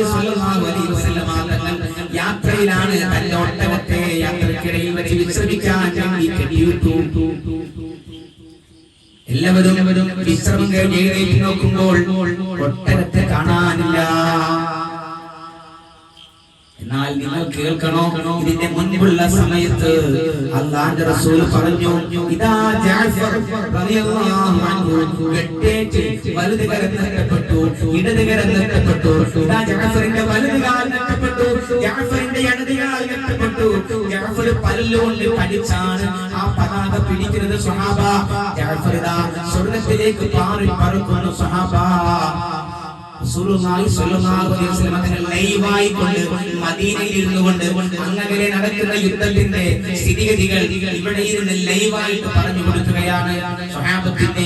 റസൂലുള്ളാഹി സ്വല്ലല്ലാഹു അലൈഹി വസല്ലം തങ്ങൾ യാത്രയിലാണ്. തന്റെ ഒട്ടകത്തെ യാത്രക്കിടയിൽ വെച്ച് വിശ്രമിക്കാൻ വേണ്ടി കെട്ടിയിട്ടു. എല്ലാവരും വിശ്രമം കഴിഞ്ഞ് എഴുന്നേറ്റ് നോക്കുമ്പോൾ ഒട്ടകത്തെ കാണാനില്ല. എന്നാൽ നിങ്ങൾ കേൾക്കണോ, ഇതിന്റെ മുൻപുള്ള സമയത്ത് അല്ലാഹുവിന്റെ റസൂൽ പറഞ്ഞു, ഇദാ ജഅഫർ റളിയല്ലാഹു അൻഹു വെട്ടേറ്റ് വലത് കരം നഷ്ടപ്പെട്ടു, ഇടത് കരം നഷ്ടപ്പെട്ടു. ഇദാ ജഅഫറിന്റെ വലത് കാൽ നഷ്ടപ്പെട്ടു, ജഅഫറിന്റെ ഇടത് കാൽ നഷ്ടപ്പെട്ടു. ജഅഫർ പല്ലുകൊണ്ട് കടിച്ചാണ് ആ പതാക പിടിക്കുന്നത്. സ്വഹാബ, ജഅഫർ ഇദാ സ്വർഗ്ഗത്തിലേക്ക് പാറി പറക്കുന്നു. സ്വഹാബ, റസൂലുള്ളാഹി സ്വല്ലല്ലാഹു അലൈഹി വസല്ലം തങ്ങൾ ലൈവായി കൊണ്ട് മദീനയിൽ ഇരുന്നുകൊണ്ട് അങ്ങനെ നടക്കുന്ന യുദ്ധത്തിന്റെ സ്ഥിതിഗതികൾ ഇവിടെ ഇരുന്ന് ലൈവായിട്ട് പറഞ്ഞു കൊടുക്കുകയാണ്. സ്വഹാബത്തിന്റെ